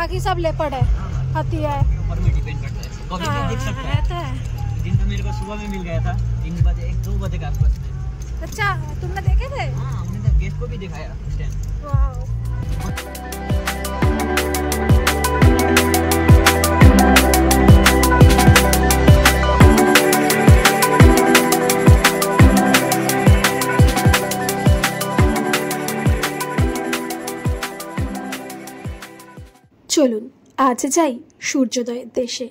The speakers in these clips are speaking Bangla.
बाकी सब लेपर्ड है, हाथी है। ऊपर में डिपेंड करता है, कभी भी देख सकता है। रहता है। दिन में मेरे को सुबह में मिल गया था 3 बजे 1-2 बजे के आसपास में। अच्छा, तुमने देखे थे? हाँ, हमने तो गेस्ट को भी दिखाया उस टाइम। वाओ। চলুন আজ যাই সূর্যোদয়ের দেশে,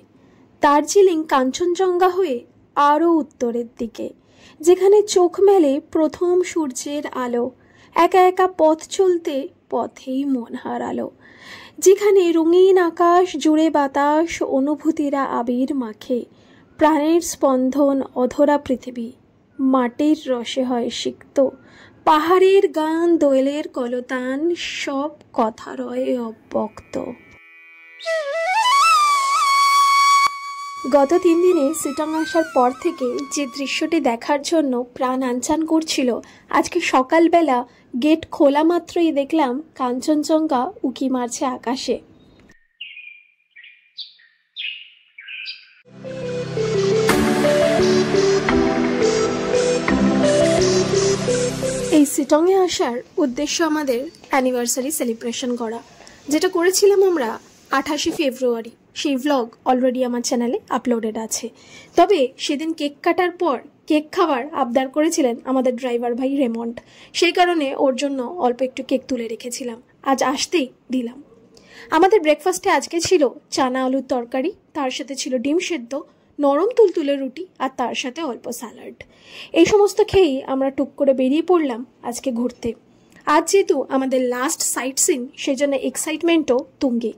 দার্জিলিং কাঞ্চনজঙ্ঘা হয়ে আরও উত্তরের দিকে, যেখানে চোখ মেলে প্রথম সূর্যের আলো। একা একা পথ চলতে পথেই মন হারালো, যেখানে রঙিন আকাশ জুড়ে বাতাস অনুভূতিরা আবির মাখে, প্রাণের স্পন্দন অধরা পৃথিবী মাটির রসে হয় সিক্ত, পাহাড়ের গান দোয়েলের কলতান সব কথা রয়ে অব্যক্ত। গত 3 দিনে সিটং আসার পর থেকে যে দৃশ্যটি দেখার জন্য প্রাণ আনচান করছিল, আজকে সকালবেলা গেট খোলা মাত্রই দেখলাম কাঞ্চনজঙ্ঘা উকি মারছে আকাশে। এই সিটংয়ে আসার উদ্দেশ্য আমাদের অ্যানিভার্সারি সেলিব্রেশন করা, যেটা করেছিলাম আমরা 28 ফেব্রুয়ারি। সেই ভ্লগ অলরেডি আমার চ্যানেলে আপলোডেড আছে। তবে সেদিন কেক কাটার পর কেক খাবার আবদার করেছিলেন আমাদের ড্রাইভার ভাই রেমন্ড, সেই কারণে ওর জন্য অল্প একটু কেক তুলে রেখেছিলাম, আজ আসতেই দিলাম। আমাদের ব্রেকফাস্টে আজকে ছিল চানা আলুর তরকারি, তার সাথে ছিল ডিম সেদ্ধ, নরম তুলতুলে রুটি আর তার সাথে অল্প স্যালাড। এই সমস্ত খেয়েই আমরা টুক করে বেরিয়ে পড়লাম আজকে ঘুরতে। আজ যেহেতু আমাদের লাস্ট সাইট সিন, সেই জন্য এক্সাইটমেন্টও তুঙ্গে।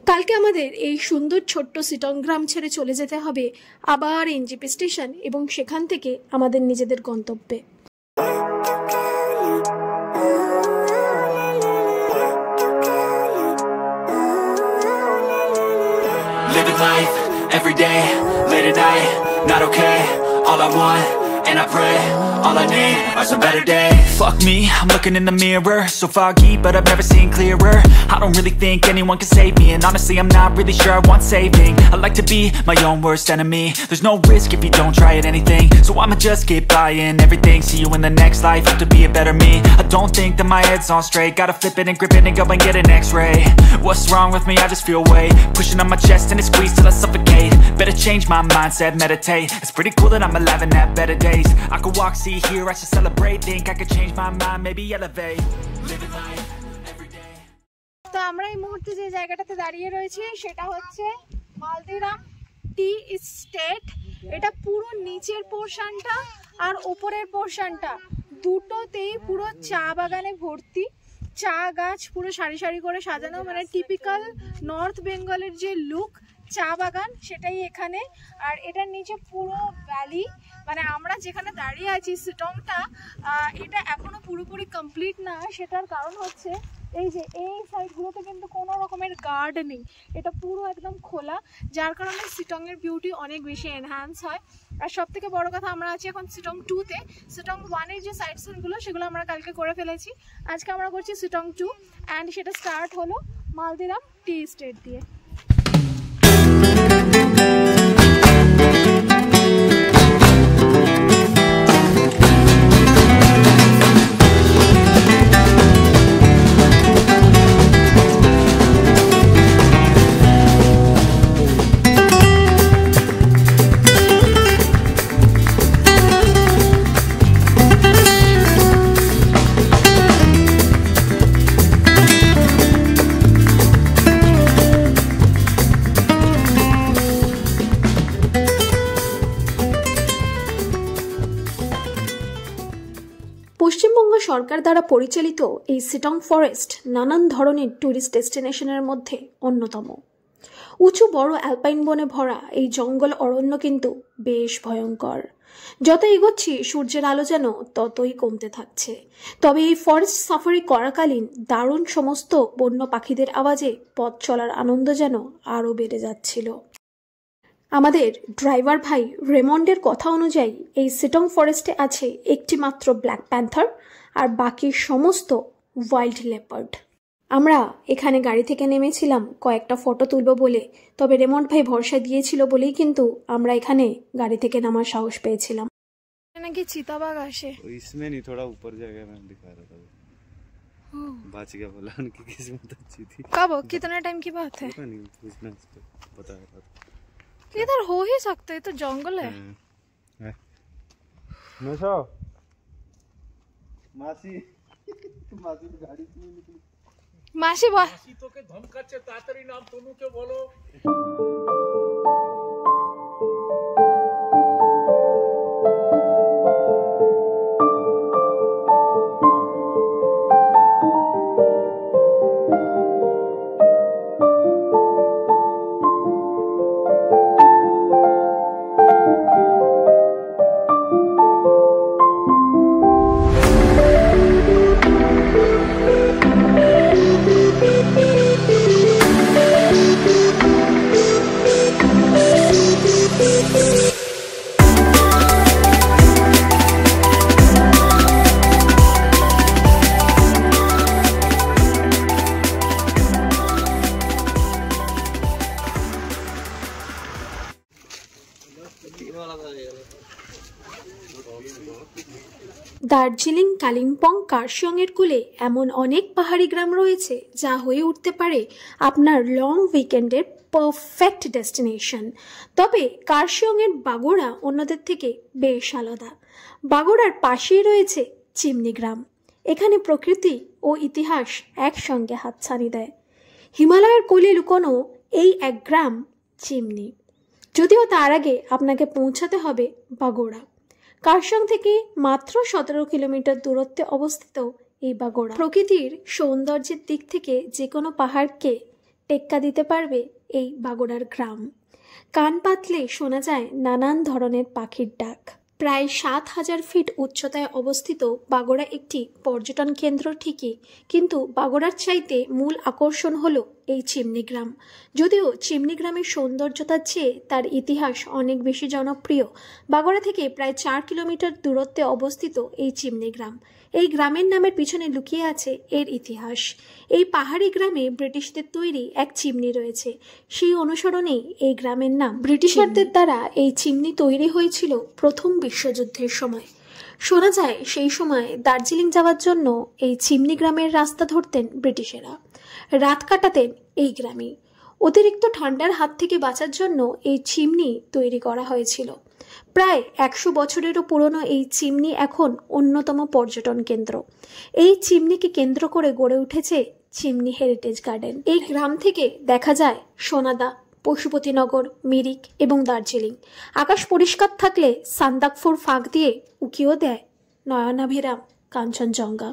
কালকে আমাদের এই সুন্দর ছোট্ট সিটং গ্রাম ছেড়ে চলে যেতে হবে আবার এনজেপি স্টেশন এবং সেখান থেকে আমাদের নিজেদের গন্তব্যে। Living life, every day, late at night, not okay, all I want, and I pray, all I need are some better days. Fuck me, I'm looking in the mirror, so foggy, but I've never seen clearer. I don't really think anyone can save me, and honestly I'm not really sure I want saving. I like to be my own worst enemy, there's no risk if you don't try at anything, so I'ma just keep buying everything. See you in the next life, have to be a better me. I don't think that my head's on straight, gotta flip it and grip it and go and get an x-ray. What's wrong with me? I just feel weight pushing on my chest and it squeezes till I suffocate. Better change my mindset, meditate. It's pretty cool that I'm alive and have better days. I could walk, see, hear, I should celebrate. Think I could change my mind, maybe elevate. Living life every day. তো আমরা এই মুহূর্তে যে জায়গাটাতে দাঁড়িয়ে রয়েছি সেটা হচ্ছে মালদিরাম টি এস্টেট। এটা পুরো নিচের পোর্শনটা আর উপরের পোর্শনটা দুটোতেই পুরো চা বাগানে ভর্তি, চা গাছ পুরো সারি সারি করে সাজানো, মানে টিপিক্যাল নর্থ বেঙ্গলের যে লুক চা বাগান সেটাই এখানে। আর এটার নিচে পুরো ভ্যালি, মানে আমরা যেখানে দাঁড়িয়ে আছি সিটংটা, এটা এখনো পুরোপুরি কমপ্লিট না। সেটার কারণ হচ্ছে এই যে এই সাইডগুলোতে কিন্তু কোনো রকমের গার্ড নেই, এটা পুরো একদম খোলা, যার কারণে সিটংয়ের বিউটি অনেক বেশি এনহ্যান্স হয়। আর সব থেকে বড় কথা, আমরা আছি এখন সিটং 2-তে। সিটং 1-এর যে সাইট সিনগুলো সেগুলো আমরা কালকে করে ফেলেছি, আজকে আমরা করছি সিটং 2, অ্যান্ড সেটা স্টার্ট হলো মালদিরাম টি এস্টেট দিয়ে। পশ্চিমবঙ্গ সরকার দ্বারা পরিচালিত এই সিটং ফরেস্ট নানান ধরনের ট্যুরিস্ট ডেস্টিনেশনের মধ্যে অন্যতম। উঁচু বড় অ্যালপাইন বনে ভরা এই জঙ্গল অরণ্য কিন্তু বেশ ভয়ঙ্কর। যত এগোচ্ছি সূর্যের আলো যেন ততই কমতে থাকছে। তবে এই ফরেস্ট সাফারি করাকালীন দারুণ সমস্ত বন্য পাখিদের আওয়াজে পথ চলার আনন্দ যেন আরও বেড়ে যাচ্ছিল। আমাদের ড্রাইভার ভাই রেমন্ডের কথা অনুযায়ী এই সিটং ফরেস্টে আছে একটি মাত্র ব্ল্যাক প্যান্থার আর বাকি সমস্ত ওয়াইল্ড লেপার্ড। আমরা এখানে গাড়ি থেকে নেমেছিলাম কয়েকটা ফটো তুলব বলে, তবে রেমন্ড ভাই ভরসা দিয়েছিল বলেই কিন্তু আমরা এখানে গাড়ি থেকে নামার সাহস পেয়েছিলাম। নাকি চিতাবাঘ আসে। इसमें नहीं, थोड़ा ऊपर जाएगा, मैं दिखा रहा था। बच गया, बोला उनकी किस्मत अच्छी थी। कब, कितना टाइम की बात है? पता नहीं, पूछना उसको, पता है। इधर हो ही सकते है, तो जंगल है। नशा मासी मासी तो गाड़ी से नहीं निकली। मासी बा মাসি তোকে ধমকাচ্ছে, তাড়াতাড়ি নাম, তনুকে বলো। দার্জিলিং, কালিম্পং, কার্শিয়ংয়ের কূলে এমন অনেক পাহাড়ি গ্রাম রয়েছে যা হয়ে উঠতে পারে আপনার লং উইকেন্ডের পারফেক্ট ডেস্টিনেশন। তবে কার্শিয়ংয়ের বাগোড়া অন্যদের থেকে বেশ আলাদা। বাগোড়ার পাশেই রয়েছে চিমনি গ্রাম। এখানে প্রকৃতি ও ইতিহাস একসঙ্গে হাতছানি দেয়। হিমালয়ের কোলে লুকোনো এই এক গ্রাম চিমনি। যদিও তার আগে আপনাকে পৌঁছাতে হবে বাগোড়া। কার্শিয়ং থেকে মাত্র 17 কিলোমিটার দূরত্বে অবস্থিত এই বাগোড়া প্রকৃতির সৌন্দর্যের দিক থেকে যে কোনো পাহাড়কে টেক্কা দিতে পারবে এই বাগোড়ার গ্রাম। কান পাতলে শোনা যায় নানান ধরনের পাখির ডাক। প্রায় 7000 ফিট উচ্চতায় অবস্থিত বাগোড়া একটি পর্যটন কেন্দ্র ঠিকই, কিন্তু বাগোড়ার চাইতে মূল আকর্ষণ হলো এই চিমনি গ্রাম। যদিও চিমনি গ্রামের সৌন্দর্যতার চেয়ে তার ইতিহাস অনেক বেশি জনপ্রিয়। বাগোড়া থেকে প্রায় 4 কিলোমিটার দূরত্বে অবস্থিত এই চিমনি গ্রাম। এই গ্রামের নামের পিছনে লুকিয়ে আছে এর ইতিহাস। এই পাহাড়ি গ্রামে ব্রিটিশদের তৈরি এক চিমনি রয়েছে, সেই অনুসরণেই এই গ্রামের নাম। ব্রিটিশারদের দ্বারা এই চিমনি তৈরি হয়েছিল প্রথম বিশ্বযুদ্ধের সময়। শোনা যায় সেই সময় দার্জিলিং যাওয়ার জন্য এই চিমনি গ্রামের রাস্তা ধরতেন ব্রিটিশেরা, রাত কাটাতেন এই গ্রামে। অতিরিক্ত ঠান্ডার হাত থেকে বাঁচার জন্য এই চিমনি তৈরি করা হয়েছিল। প্রায় 100 বছরেরও পুরনো এই চিমনি এখন অন্যতম পর্যটন কেন্দ্র। এই চিমনিকে কেন্দ্র করে গড়ে উঠেছে চিমনি হেরিটেজ গার্ডেন। এই গ্রাম থেকে দেখা যায় সোনাদা, পশুপতিনগর, মিরিক এবং দার্জিলিং। আকাশ পরিষ্কার থাকলে সান্দাকফুর ফাঁক দিয়ে উকিও দেয় নয়নাভিরাম কাঞ্চনজঙ্ঘা।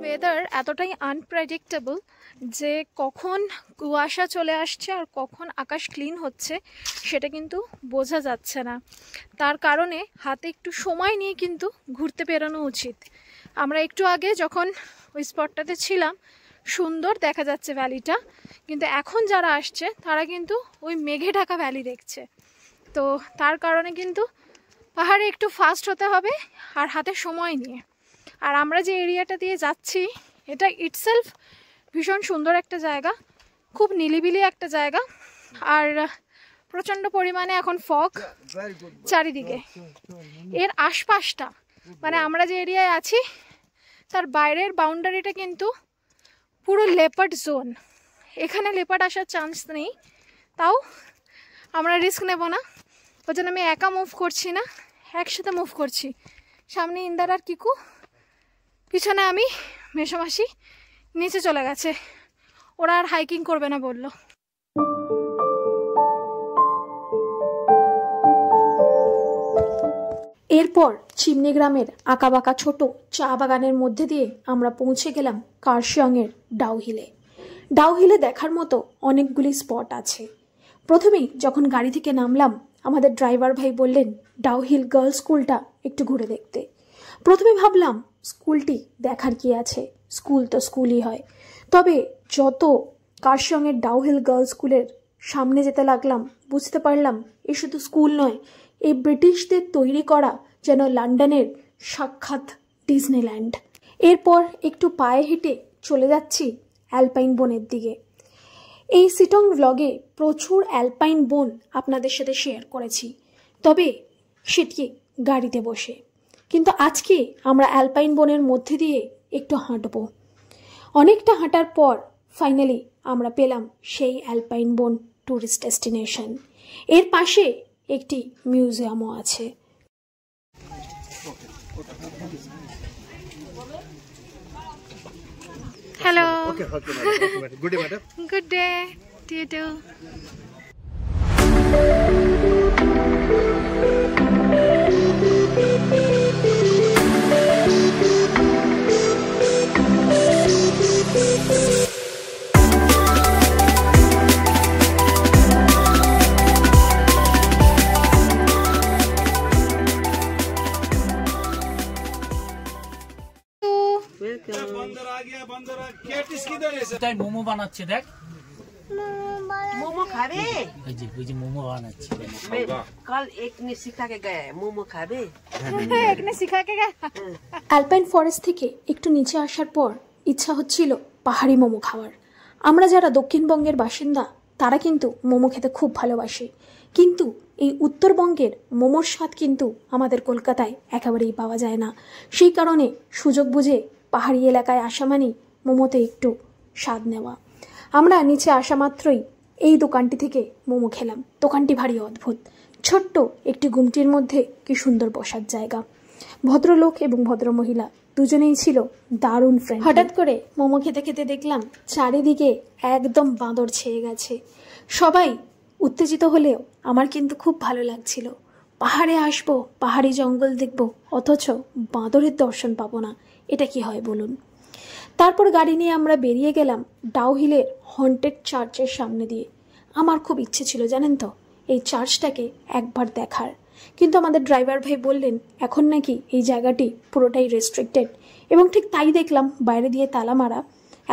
ওয়েদার এতটাই আনপ্রেডিক্টেবল যে কখন কুয়াশা চলে আসছে আর কখন আকাশ ক্লিন হচ্ছে সেটা কিন্তু বোঝা যাচ্ছে না। তার কারণে হাতে একটু সময় নিয়ে কিন্তু ঘুরতে বেরোনো উচিত। আমরা একটু আগে যখন ওই স্পটটাতে ছিলাম সুন্দর দেখা যাচ্ছে ভ্যালিটা, কিন্তু এখন যারা আসছে তারা কিন্তু ওই মেঘে ঢাকা ভ্যালি দেখছে। তো তার কারণে কিন্তু পাহাড়ে একটু ফাস্ট হতে হবে আর হাতে সময় নিয়ে। আর আমরা যে এরিয়াটা দিয়ে যাচ্ছি এটা ইটসেলফ ভীষণ সুন্দর একটা জায়গা, খুব নিলিবিলি একটা জায়গা। আর প্রচণ্ড পরিমাণে এখন ফগ চারিদিকে। এর আশপাশটা মানে আমরা যে এরিয়ায় আছি তার বাইরের বাউন্ডারিটা কিন্তু পুরো লেপার্ড জোন। এখানে লেপার্ড আসার চান্স নেই, তাও আমরা রিস্ক নেব না। ওই জন্য আমি একা মুভ করছি না, একসাথে মুভ করছি। সামনে ইন্দার আর কিকু, পিছনে আমি, মেশামাসি নিচে চলে গেছে। ওরা আর হাইকিং করবে না বললো। এরপর চিমনি গ্রামের আঁকাবাঁকা ছোট চা বাগানের মধ্যে দিয়ে আমরা পৌঁছে গেলাম কার্শিয়ংয়ের ডাউহিলে। ডাউহিলে দেখার মতো অনেকগুলি স্পট আছে। প্রথমেই যখন গাড়ি থেকে নামলাম আমাদের ড্রাইভার ভাই বললেন ডাউহিল গার্লস স্কুলটা একটু ঘুরে দেখতে। প্রথমে ভাবলাম স্কুলটি দেখার কি আছে, স্কুল তো স্কুলই হয়। তবে যত কার্শিয়ংয়ের ডাউহিল গার্লস স্কুলের সামনে যেতে লাগলাম বুঝতে পারলাম এ শুধু স্কুল নয়, এই ব্রিটিশদের তৈরি করা যেন লন্ডনের সাক্ষাৎ ডিজনিল্যান্ড। এরপর একটু পায়ে হেঁটে চলে যাচ্ছি অ্যালপাইন বনের দিকে। এই সিটং ব্লগে প্রচুর অ্যালপাইন বন আপনাদের সাথে শেয়ার করেছি, তবে সেটি গাড়িতে বসে। কিন্তু আজকে আমরা অ্যালপাইন বনের মধ্যে দিয়ে একটু হাঁটবো। অনেকটা হাঁটার পর ফাইনালি আমরা পেলাম সেই অ্যালপাইন বন ট্যুরিস্ট ডেস্টিনেশন। এর পাশে একটি মিউজিয়ামও আছে। Hello, good day madam. Good day to you too. Momo বানাচ্ছে দেখ, मोमो खाबे? ওই যে মোমো বানাচ্ছে। कल एक ने सिखा के गया है, मोमो खाबे? একনে শিখা কে গা। অ্যালপাইন ফরেস্ট থেকে একটু নিচে আসার পর ইচ্ছা হচ্ছিল পাহাড়ি মোমো খাওয়ার। আমরা যারা দক্ষিণবঙ্গের বাসিন্দা তারা কিন্তু মোমো খেতে খুব ভালোবাসি, কিন্তু এই উত্তরবঙ্গের মোমোর স্বাদ কিন্তু আমাদের কলকাতায় একেবারেই পাওয়া যায় না। সেই কারণে সুযোগ বুঝে পাহাড়ি এলাকায় আসা মানেই মোমোতে একটু স্বাদ নেওয়া। আমরা নিচে আসা মাত্রই এই দোকানটি থেকে মোমো খেলাম। দোকানটি ভারী অদ্ভুত, ছোট্ট একটি গুমটির মধ্যে কি সুন্দর বসার জায়গা। ভদ্রলোক এবং ভদ্রমহিলা দুজনেই ছিল দারুণ ফ্রেন্ড। হঠাৎ করে মোমো খেতে খেতে দেখলাম চারিদিকে একদম বাঁদর ছেয়ে গেছে। সবাই উত্তেজিত হলেও আমার কিন্তু খুব ভালো লাগছিল। পাহাড়ে আসবো, পাহাড়ি জঙ্গল দেখব, অথচ বাঁদরের দর্শন পাবো না, এটা কি হয় বলুন। তারপর গাড়ি নিয়ে আমরা বেরিয়ে গেলাম ডাউহিলের হন্টেড চার্চের সামনে দিয়ে। আমার খুব ইচ্ছে ছিল জানেন তো এই চার্চটাকে একবার দেখার, কিন্তু আমাদের ড্রাইভার ভাই বললেন এখন নাকি এই জায়গাটি পুরোটাই রেস্ট্রিক্টেড, এবং ঠিক তাই দেখলাম বাইরে দিয়ে তালা মারা।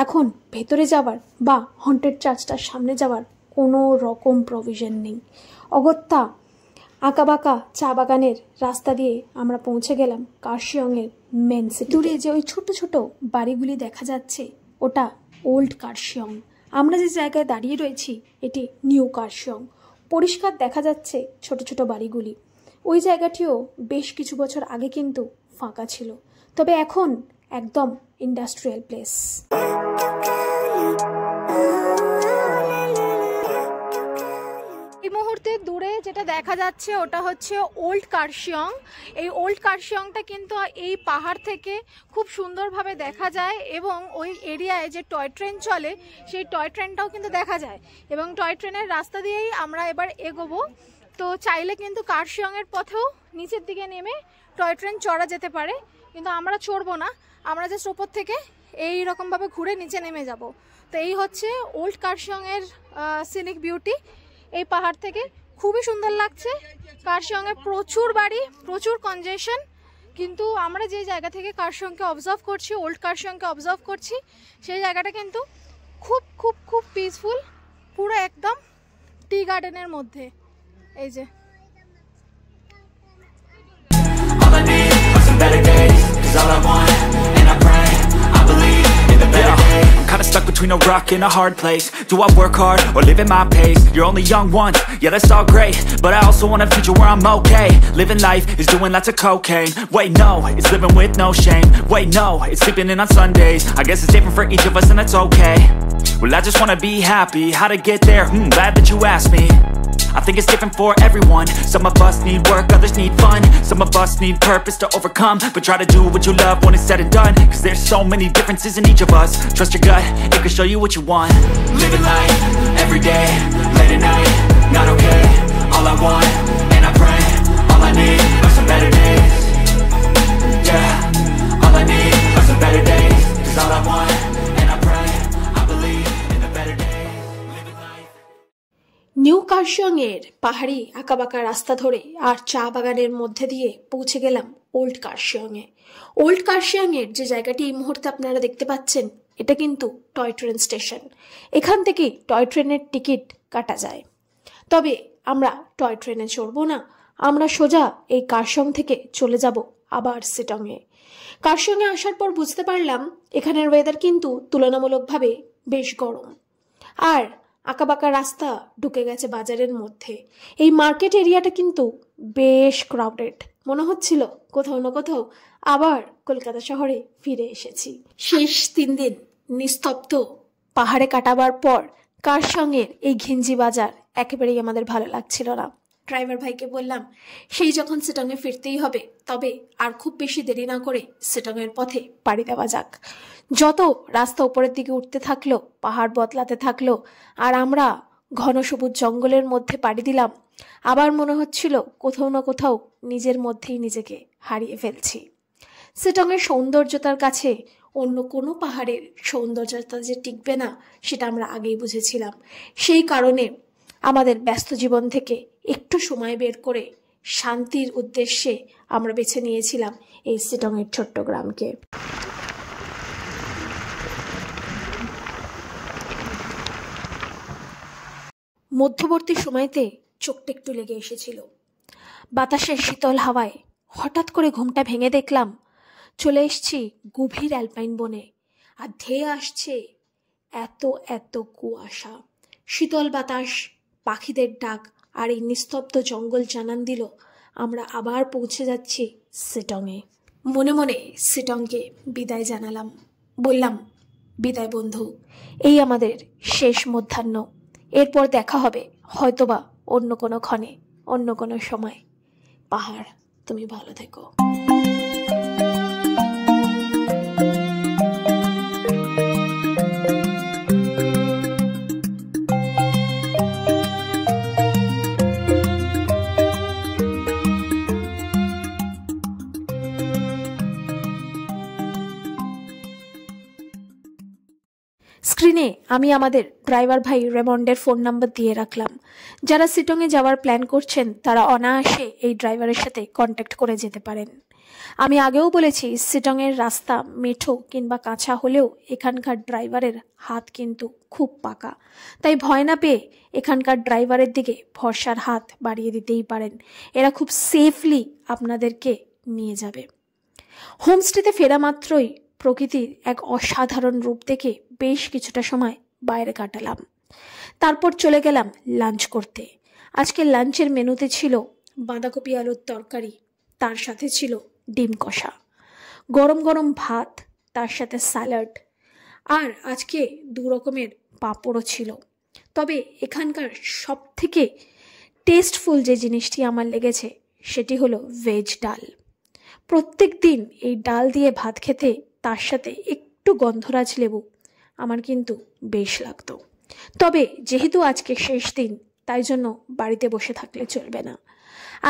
এখন ভেতরে যাওয়ার বা হন্টেড চার্চটার সামনে যাওয়ার কোনো রকম প্রভিশন নেই। অগত্যা আঁকাবাঁকা চা বাগানের রাস্তা দিয়ে আমরা পৌঁছে গেলাম কার্শিয়ংয়ের মেন সিটি। দূরে যে ওই ছোট ছোট বাড়িগুলি দেখা যাচ্ছে ওটা ওল্ড কার্শিয়ং। আমরা যে জায়গায় দাঁড়িয়ে রয়েছি এটি নিউ কার্শিয়ং। পরিষ্কার দেখা যাচ্ছে ছোট ছোট বাড়িগুলি। ওই জায়গাটিও বেশ কিছু বছর আগে কিন্তু ফাঁকা ছিল, তবে এখন একদম ইন্ডাস্ট্রিয়াল প্লেস। এই মুহূর্তে দূরে যেটা দেখা যাচ্ছে ওটা হচ্ছে ওল্ড কার্শিয়ং। এই ওল্ড কার্শিয়ংটা কিন্তু এই পাহাড় থেকে খুব সুন্দরভাবে দেখা যায়, এবং ওই এরিয়ায় যে টয় ট্রেন চলে সেই টয় ট্রেনটাও কিন্তু দেখা যায়, এবং টয় ট্রেনের রাস্তা দিয়েই আমরা এবার এগোবো। তো চাইলে কিন্তু কার্শিয়ংয়ের পথেও নিচের দিকে নেমে টয় ট্রেন চড়া যেতে পারে, কিন্তু আমরা চড়বো না, আমরা জাস্ট ওপর থেকে এই রকমভাবে ঘুরে নিচে নেমে যাব। তো এই হচ্ছে ওল্ড কার্শিয়ংয়ের সিনিক বিউটি। এই পাহাড় থেকে খুবই সুন্দর লাগছে। কার্শিয়ংয়ে প্রচুর বাড়ি, প্রচুর কনজেশন, কিন্তু আমরা যে জায়গা থেকে কার্শিয়ংকে অবজার্ভ করছি, ওল্ড কার্শিয়ংকে অবজার্ভ করছি, সেই জায়গাটা কিন্তু খুব খুব খুব পিসফুল, পুরো একদম টি গার্ডেনের মধ্যে। এই যে All I need are some better days, 'cause all I want, and I pray, I believe in the better days. I'm kinda stuck between a rock and a hard place. Do I work hard or live at my pace? You're only young once, yeah that's all great, but I also want a future where I'm okay. Living life is doing lots of cocaine. Wait no, it's living with no shame. Wait no, it's sleeping in on Sundays. I guess it's different for each of us and that's okay. Well I just wanna be happy, how to get there? Glad that you asked me. I think it's different for everyone. Some of us need work, others need fun. Some of us need purpose to overcome. But try to do what you love when it's said and done, cause there's so many differences in each of us. Trust your gut, it can show you what you want. Living life, every day, late at night, not okay. All I want, and I pray, all I need are some better days. Yeah, all I need are some better days. Cause all I want, and I pray, I believe in the better days. Living life. New Kurseong এর পাহাড়ি আঁকাবাঁকা রাস্তা ধরে আর চা বাগানের মধ্যে দিয়ে পৌঁছে গেলাম ওল্ড কার্শিয়ং এ। ওল্ড কার্শিয়ং এর যে জায়গাটি এই মুহূর্তে আপনারা দেখতে পাচ্ছেন, এটা কিন্তু টয় ট্রেন স্টেশন। এখান থেকে টয় ট্রেনের টিকিট কাটা যায়। তবে আমরা টয় ট্রেনে চড়বো না, আমরা সোজা এই কার্শিয়ং থেকে চলে যাব আবার শিটংয়ে। কার্শিয়ংয়ে আসার পর বুঝতে পারলাম এখানের ওয়েদার কিন্তু তুলনামূলকভাবে বেশ গরম, আর আঁকাবাঁকা রাস্তা ঢুকে গেছে বাজারের মধ্যে। এই মার্কেট এরিয়াটা কিন্তু বেশ ক্রাউডেড, মনে হচ্ছিল কোথাও না কোথাও আবার কলকাতা শহরে ফিরে এসেছি। শেষ 3 দিন নিস্তব্ধ পাহাড়ে কাটাবার পর কার্শিয়ংয়ের এই ঘিঞ্জি বাজার একেবারেই আমাদের ভালো লাগছিল না। ড্রাইভার ভাইকে বললাম সেই যখন শিটংয়ে ফিরতেই হবে, তবে আর খুব বেশি দেরি না করে শিটংয়ের পথে পাড়ি দেওয়া যাক। যত রাস্তা উপরের দিকে উঠতে থাকলো, পাহাড় বদলাতে থাকলো, আর আমরা ঘন সবুজ জঙ্গলের মধ্যে পাড়ি দিলাম, আবার মনে হচ্ছিল কোথাও না কোথাও নিজের মধ্যেই নিজেকে হারিয়ে ফেলছি। শিটংয়ের সৌন্দর্যতার কাছে অন্য কোনো পাহাড়ের সৌন্দর্যতা যে টিকবে না, সেটা আমরা আগেই বুঝেছিলাম। সেই কারণে আমাদের ব্যস্ত জীবন থেকে একটু সময় বের করে শান্তির উদ্দেশ্যে আমরা বেছে নিয়েছিলাম এই শিটংয়ের ছোট্ট গ্রামকে। মধ্যবর্তী সময়তে চোখটা একটু লেগে এসেছিল। বাতাসের শীতল হাওয়ায় হঠাৎ করে ঘুমটা ভেঙে দেখলাম চলে এসছি গভীর অ্যালপাইন বনে, আর ধেয়ে আসছে এত এত কুয়াশা। শীতল বাতাস, পাখিদের ডাক আর এই নিস্তব্ধ জঙ্গল জানান দিল আমরা আবার পৌঁছে যাচ্ছি শিটংয়ে। মনে মনে শিটংকে বিদায় জানালাম, বললাম বিদায় বন্ধু, এই আমাদের শেষ মধ্যাহ্ন। এরপর দেখা হবে হয়তোবা অন্য কোনো ক্ষণে, অন্য কোনো সময়। পাহাড়, তুমি ভালো থেকো। স্ক্রিনে আমি আমাদের ড্রাইভার ভাই রেমন্ডের ফোন নাম্বার দিয়ে রাখলাম। যারা শিটংয়ে যাওয়ার প্ল্যান করছেন তারা অনায়াসে এই ড্রাইভারের সাথে কন্ট্যাক্ট করে যেতে পারেন। আমি আগেও বলেছি, শিটংয়ের রাস্তা মেঠো কিংবা কাঁচা হলেও এখানকার ড্রাইভারের হাত কিন্তু খুব পাকা, তাই ভয় না পেয়ে এখানকার ড্রাইভারের দিকে ভরসার হাত বাড়িয়ে দিতেই পারেন। এরা খুব সেফলি আপনাদেরকে নিয়ে যাবে। হোমস্টেতে ফেরা মাত্রই প্রকৃতির এক অসাধারণ রূপ দেখে বেশ কিছুটা সময় বাইরে কাটালাম। তারপর চলে গেলাম লাঞ্চ করতে। আজকে লাঞ্চের মেনুতে ছিল বাঁধাকপি আলুর তরকারি, তার সাথে ছিল ডিম কষা, গরম গরম ভাত, তার সাথে স্যালাড, আর আজকে 2 রকমের পাঁপড়ও ছিল। তবে এখানকার সব থেকে টেস্টফুল যে জিনিসটি আমার লেগেছে সেটি হলো ভেজ ডাল। প্রত্যেক দিন এই ডাল দিয়ে ভাত খেতে তার সাথে একটু গন্ধরাজ লেবু আমার কিন্তু বেশ লাগতো। তবে যেহেতু আজকে শেষ দিন, তাই জন্য বাড়িতে বসে থাকলে চলবে না।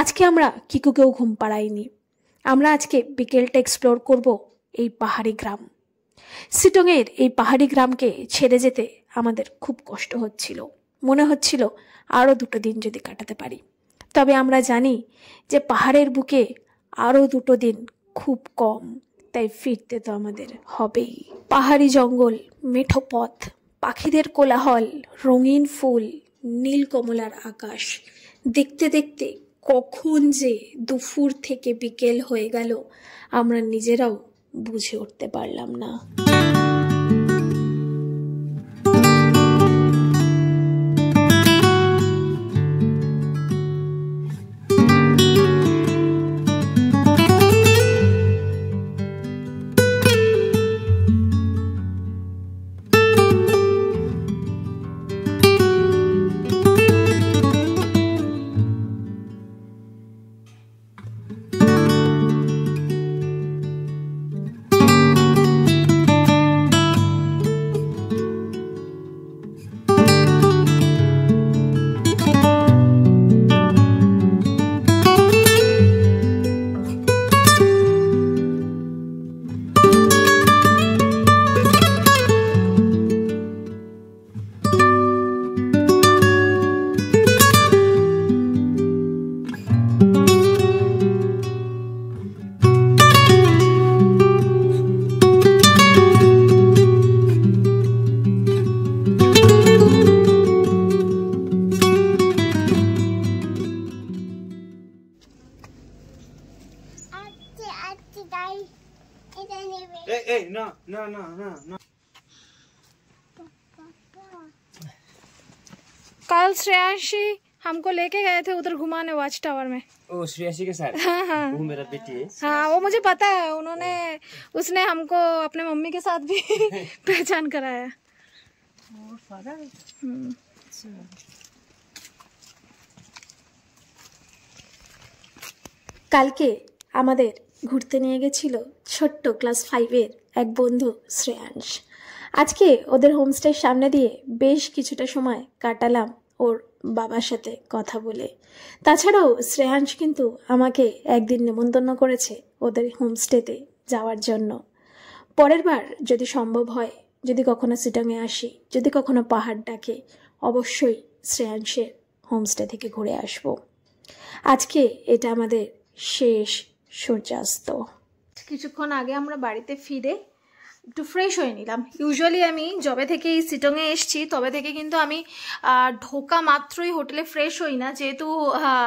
আজকে আমরা কিকুকেও ঘুম পাড়াইনি। আমরা আজকে বিকেলটা এক্সপ্লোর করব এই পাহাড়ি গ্রাম। শিটংয়ের এই পাহাড়ি গ্রামকে ছেড়ে যেতে আমাদের খুব কষ্ট হচ্ছিল। মনে হচ্ছিল আরও 2 দিন যদি কাটাতে পারি। তবে আমরা জানি যে পাহাড়ের বুকে আরও 2 দিন খুব কম, তাই ফিরতে তো আমাদের হবেই। পাহাড়ি জঙ্গল, মেঠো পথ, পাখিদের কোলাহল, রঙিন ফুল, নীল কমলার আকাশ দেখতে দেখতে কখন যে দুপুর থেকে বিকেল হয়ে গেল আমরা নিজেরাও বুঝে উঠতে পারলাম না। ना ना ना ना ना कल श्रेयांशी हमको लेके गए थे उधर घुमाने वॉच टावर में। ओ श्रेयसी के साथ? हाँ वो मेरा बेटी है। हाँ वो मुझे पता है, उसने हमको अपने मम्मी के साथ भी पहचान कराया। কালকে আমাদের ঘুরতে নিয়ে গেছিল ছোট্ট ক্লাস 5-এর এক বন্ধু শ্রেয়াংশ। আজকে ওদের হোমস্টের সামনে দিয়ে বেশ কিছুটা সময় কাটালাম ওর বাবার সাথে কথা বলে। তাছাড়াও শ্রেয়াংশ কিন্তু আমাকে একদিন নেমন্তন্ন করেছে ওদের হোমস্টেতে যাওয়ার জন্য। পরের বার যদি সম্ভব হয়, যদি কখনো শিটংয়ে আসি, যদি কখনো পাহাড় ডাকে, অবশ্যই শ্রেয়াংশের হোমস্টে থেকে ঘুরে আসব। আজকে এটা আমাদের শেষ সূর্যাস্ত। কিছুক্ষণ আগে আমরা বাড়িতে ফিরে একটু ফ্রেশ হয়ে নিলাম। ইউজুয়ালি আমি যবে থেকে এই শিটংয়ে এসছি তবে থেকে কিন্তু আমি ঢোকা মাত্রই হোটেলে ফ্রেশ হই না, যেহেতু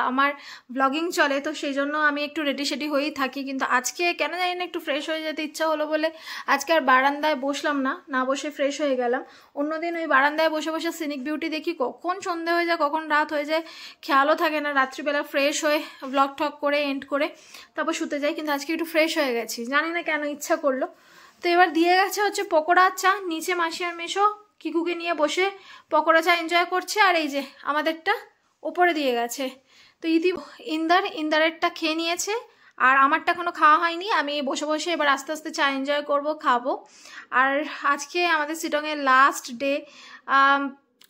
আমার ব্লগিং চলে, তো সেই জন্য আমি একটু রেডি সেডি হয়েই থাকি। কিন্তু আজকে কেন জানি না একটু ফ্রেশ হয়ে যেতে ইচ্ছা হলো বলে আজকে আর বারান্দায় বসলাম না, বসে ফ্রেশ হয়ে গেলাম। অন্যদিন ওই বারান্দায় বসে বসে সিনিক বিউটি দেখি, কখন সন্ধে হয়ে যায় কখন রাত হয়ে যায় খেয়ালও থাকে না। রাত্রিবেলা ফ্রেশ হয়ে ব্লগ ঠক করে এন্ড করে তারপর শুতে যাই, কিন্তু আজকে একটু ফ্রেশ হয়ে গেছি, জানি না কেন ইচ্ছা করলো। তো এবার দিয়ে গেছে হচ্ছে পকোড়া চা, নিচে মাসি আর মেশো কিকুকে নিয়ে বসে পকোড়া চা এনজয় করছে, আর এই যে আমাদেরটা ওপরে দিয়ে গেছে। তো ইন্দারেরটা খেয়ে নিয়েছে আর আমারটা এখনো খাওয়া হয়নি। আমি বসে বসে এবার আস্তে আস্তে চা এনজয় করব, খাবো। আর আজকে আমাদের শিটংয়ের লাস্ট ডে।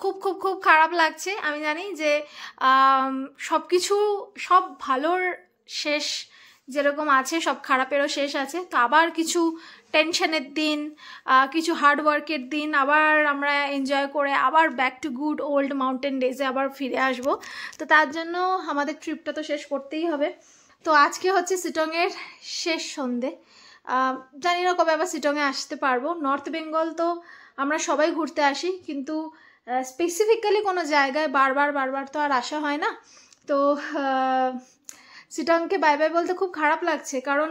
খুব খুব খুব খারাপ লাগছে, আমি জানি যে সব ভালোর শেষ যেরকম আছে সব খারাপেরও শেষ আছে। তো আবার কিছু টেনশনের দিন, কিছু হার্ডওয়ার্কের দিন, আবার আমরা এনজয় করে আবার back to good old mountain ডেজে আবার ফিরে আসব। তো তার জন্য আমাদের ট্রিপটা তো শেষ করতেই হবে। তো আজকে হচ্ছে শিটংয়ের শেষ সন্ধে। জানি না কবে আবার শিটংয়ে আসতে পারবো। নর্থ বেঙ্গল তো আমরা সবাই ঘুরতে আসি, কিন্তু স্পেসিফিক্যালি কোনো জায়গায় বারবার তো আর আসা হয় না। তো শিটংকে বাই বাই বলতে খুব খারাপ লাগছে, কারণ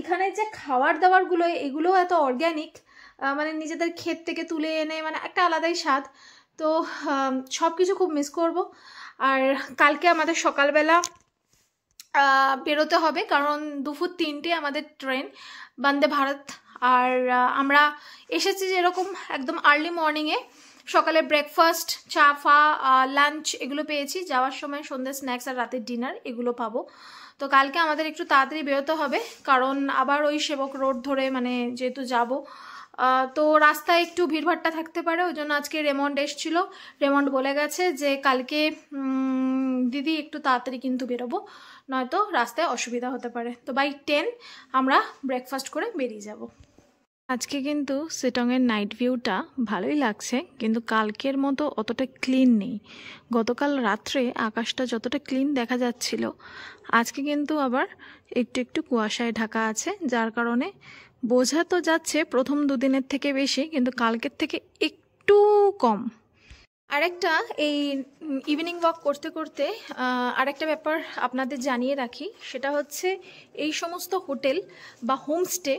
এখানে যে খাবার দাবারগুলো এগুলোও এত অর্গ্যানিক, মানে নিজেদের ক্ষেত থেকে তুলে এনে, মানে একটা আলাদাই স্বাদ। তো সব কিছু খুব মিস করব। আর কালকে আমাদের সকালবেলা বেরোতে হবে, কারণ 2:03 আমাদের ট্রেন বন্দে ভারত। আর আমরা এসেছি যেরকম একদম আর্লি মর্নিংয়ে, সকালে ব্রেকফাস্ট, চা ফা, লাঞ্চ এগুলো পেয়েছি, যাওয়ার সময় সন্ধ্যে স্ন্যাক্স আর রাতের ডিনার এগুলো পাবো। তো কালকে আমাদের একটু তাড়াতাড়ি বেরোতে হবে, কারণ আবার ওই সেবক রোড ধরে মানে যেহেতু যাব, তো রাস্তায় একটু ভিড়ভাট্টা থাকতে পারে। ওই জন্য আজকে রেমন্ড এসেছিলো, রেমন্ড বলে গেছে যে কালকে দিদি একটু তাড়াতাড়ি কিন্তু বেরোবো, নয়তো রাস্তায় অসুবিধা হতে পারে। তো বাই 10 আমরা ব্রেকফাস্ট করে বেরিয়ে যাব। আজকে কিন্তু শিটংয়ের নাইট ভিউটা ভালোই লাগছে, কিন্তু কালকের মতো অতটা ক্লিন নেই। গতকাল রাত্রে আকাশটা যতটা ক্লিন দেখা যাচ্ছিল, আজকে কিন্তু আবার একটু কুয়াশায় ঢাকা আছে, যার কারণে বোঝা তো যাচ্ছে প্রথম দুদিনের থেকে বেশি, কিন্তু কালকের থেকে একটু কম। আরেকটা এই ইভিনিং ওয়াক করতে করতে আরেকটা ব্যাপার আপনাদের জানিয়ে রাখি, সেটা হচ্ছে এই সমস্ত হোটেল বা হোমস্টে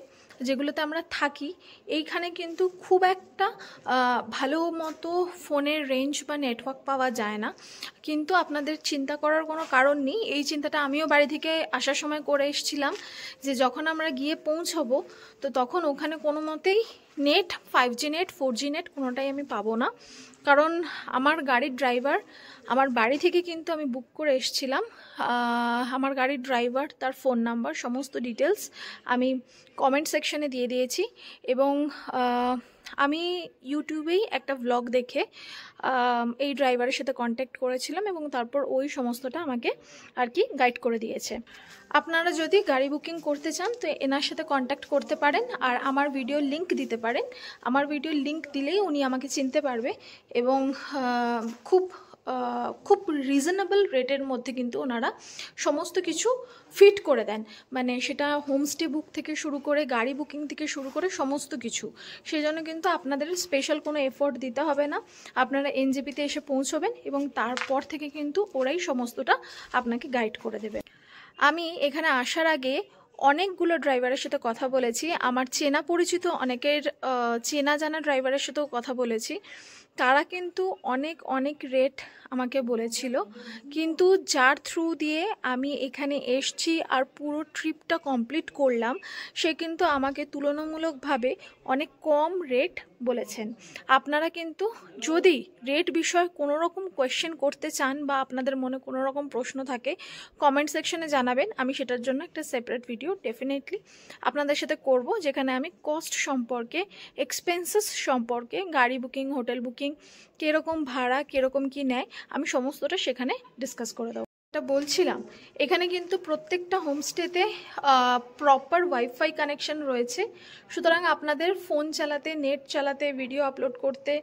যেগুলোতে আমরা থাকি, এইখানে কিন্তু খুব একটা ভালো মতো ফোনের রেঞ্জ বা নেটওয়ার্ক পাওয়া যায় না। কিন্তু আপনাদের চিন্তা করার কোনো কারণ নেই, এই চিন্তাটা আমিও বাড়ি থেকে আসার সময় করে এসেছিলাম, যে যখন আমরা গিয়ে পৌঁছাবো তো তখন ওখানে কোনো মতেই net, 5G net 4G net কোনোটাই আমি পাবো না। কারণ আমার গাড়ির ড্রাইভার আমার বাড়ি থেকে কিন্তু আমি বুক করে এসেছিলাম, আমার গাড়ির ড্রাইভার, তার ফোন নাম্বার, সমস্ত ডিটেলস আমি কমেন্ট সেকশনে দিয়ে দিয়েছি। এবং আমি ইউটিউবেই একটা ভ্লগ দেখে এই ড্রাইভারের সাথে কন্ট্যাক্ট করেছিলাম, এবং তারপর ওই সমস্তটা আমাকে আর কি গাইড করে দিয়েছে। আপনারা যদি গাড়ি বুকিং করতে চান তো এনার সাথে কন্ট্যাক্ট করতে পারেন, আর আমার ভিডিও লিংক দিতে পারেন। আমার ভিডিও লিংক দিলেই উনি আমাকে চিনতে পারবে, এবং খুব রিজনেবল রেটের মধ্যে কিন্তু ওনারা সমস্ত কিছু ফিট করে দেন। মানে সেটা হোমস্টে বুক থেকে শুরু করে, গাড়ি বুকিং থেকে শুরু করে সমস্ত কিছু। সেই জন্য কিন্তু আপনাদের স্পেশাল কোনো এফোর্ট দিতে হবে না, আপনারা এনজেপিতে এসে পৌঁছবেন এবং তারপর থেকে কিন্তু ওরাই সমস্তটা আপনাকে গাইড করে দেবে। আমি এখানে আসার আগে অনেকগুলো ড্রাইভারের সাথে কথা বলেছি, আমার চেনা পরিচিত অনেকের চেনা জানা ড্রাইভারের সাথেও কথা বলেছি। তারা কিন্তু অনেক রেট আমাকে বলেছিল, কিন্তু যার থ্রু দিয়ে আমি এখানে এসছি আর পুরো ট্রিপটা কমপ্লিট করলাম, সে কিন্তু আমাকে তুলনামূলকভাবে অনেক কম রেট বলেছেন। আপনারা কিন্তু যদি রেট বিষয়ে কোনো রকম কোয়েশ্চেন করতে চান বা আপনাদের মনে কোনো রকম প্রশ্ন থাকে, কমেন্ট সেকশনে জানাবেন। আমি সেটার জন্য একটা সেপারেট ভিডিও ডেফিনেটলি আপনাদের সাথে করব, যেখানে আমি কস্ট সম্পর্কে, এক্সপেন্সেস সম্পর্কে, গাড়ি বুকিং, হোটেল বুকিং, কীরকম ভাড়া, কীরকম কি নেয়, আমি সমস্তটা সেখানে ডিসকাস করে দেবো। এটা বলছিলাম, এখানে কিন্তু প্রত্যেকটা হোমস্টেতে প্রপার ওয়াইফাই কানেকশন রয়েছে, সুতরাং আপনাদের ফোন চালাতে, নেট চালাতে, ভিডিও আপলোড করতে,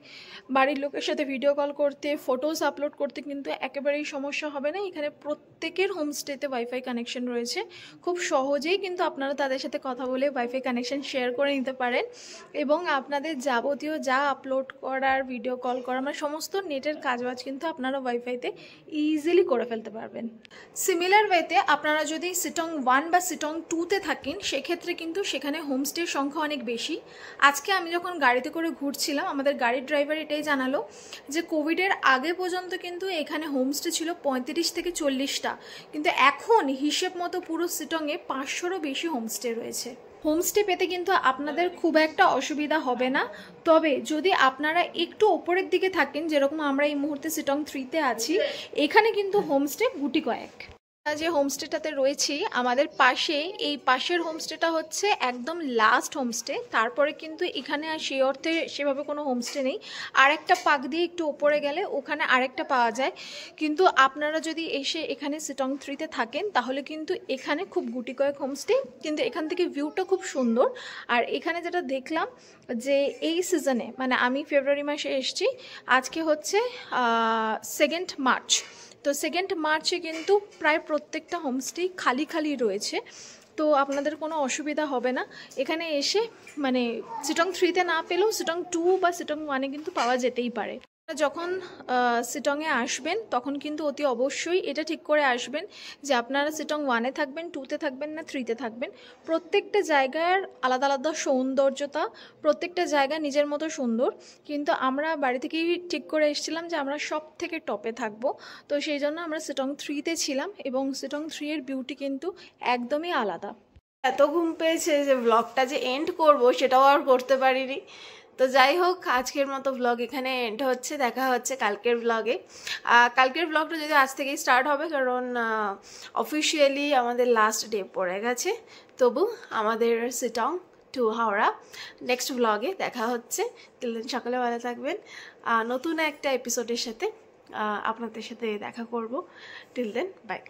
বাড়ির লোকের সাথে ভিডিও কল করতে, ফটোস আপলোড করতে কিন্তু একেবারেই সমস্যা হবে না। এখানে প্রত্যেকের হোমস্টেতে ওয়াইফাই কানেকশন রয়েছে, খুব সহজেই কিন্তু আপনারা তাদের সাথে কথা বলে ওয়াইফাই কানেকশন শেয়ার করে নিতে পারেন এবং আপনাদের যাবতীয় যা আপলোড করার, ভিডিও কল করা, মানে সমস্ত নেটের কাজবাজ কিন্তু আপনারা ওয়াইফাইতে ইজিলি করে ফেলতে পারবেন। সিমিলার ওয়েতে আপনারা যদি সিটং 1 বা সিটং 2তে থাকেন, সেক্ষেত্রে কিন্তু সেখানে হোমস্টের সংখ্যা অনেক বেশি। আজকে আমি যখন গাড়িতে করে ঘুরছিলাম, আমাদের গাড়ির ড্রাইভার এটাই জানালো যে কোভিডের আগে পর্যন্ত কিন্তু এখানে হোমস্টে ছিল 35 থেকে 40টা, কিন্তু এখন হিসেব মতো পুরো সিটংয়ে 500রও বেশি হোমস্টে রয়েছে। হোমস্টে পেতে কিন্তু আপনাদের খুব একটা অসুবিধা হবে না, তবে যদি আপনারা একটু ওপরের দিকে থাকেন, যেরকম আমরা এই মুহূর্তে সিটং 3তে আছি, এখানে কিন্তু হোমস্টে গুটি কয়েক। যে হোমস্টেটাতে রয়েছি আমাদের পাশে, এই পাশের হোমস্টেটা হচ্ছে একদম লাস্ট হোমস্টে, তারপরে কিন্তু এখানে আর সেই অর্থে সেভাবে কোনো হোমস্টে নেই। আরেকটা পাক দিয়ে একটু ওপরে গেলে ওখানে আরেকটা পাওয়া যায়, কিন্তু আপনারা যদি এসে এখানে সিটং 3তে থাকেন তাহলে কিন্তু এখানে খুব গুটি কয়েক হোমস্টে, কিন্তু এখান থেকে ভিউটা খুব সুন্দর। আর এখানে যেটা দেখলাম যে এই সিজনে, মানে আমি ফেব্রুয়ারি মাসে এসেছি, আজকে হচ্ছে 2 মার্চ, তো 2 মার্চে কিন্তু প্রায় প্রত্যেকটা হোমস্টেই খালি রয়েছে, তো আপনাদের কোনো অসুবিধা হবে না। এখানে এসে মানে সিটং 3তে না পেলেও সিটং 2 বা সিটং 1-এ কিন্তু পাওয়া যেতেই পারে। যখন সিটংয়ে আসবেন তখন কিন্তু অতি অবশ্যই এটা ঠিক করে আসবেন যে আপনারা সিটং 1-এ থাকবেন, 2তে থাকবেন না 3তে থাকবেন। প্রত্যেকটা জায়গার আলাদা আলাদা সৌন্দর্যতা, প্রত্যেকটা জায়গা নিজের মতো সুন্দর, কিন্তু আমরা বাড়ি থেকেই ঠিক করে এসেছিলাম যে আমরা সব থেকে টপে থাকবো, তো সেই জন্য আমরা সিটং 3তে ছিলাম এবং সিটং 3-এর বিউটি কিন্তু একদমই আলাদা। এত ঘুম পেয়েছে যে ব্লগটা যে এন্ড করব সেটাও আর করতে পারিনি। তো যাই হোক, আজকের মতো ব্লগ এখানে এন্ড হচ্ছে, দেখা হচ্ছে কালকের ব্লগে। কালকের ব্লগটা যদি আজ থেকেই স্টার্ট হবে, কারণ অফিসিয়ালি আমাদের লাস্ট ডে পড়ে গেছে, তবু আমাদের সিটং টু হাওড়া নেক্সট ব্লগে দেখা হচ্ছে। টিল দেন সকালে ভালো থাকবেন, নতুন একটা এপিসোডের সাথে আপনাদের সাথে দেখা করব। Till then by.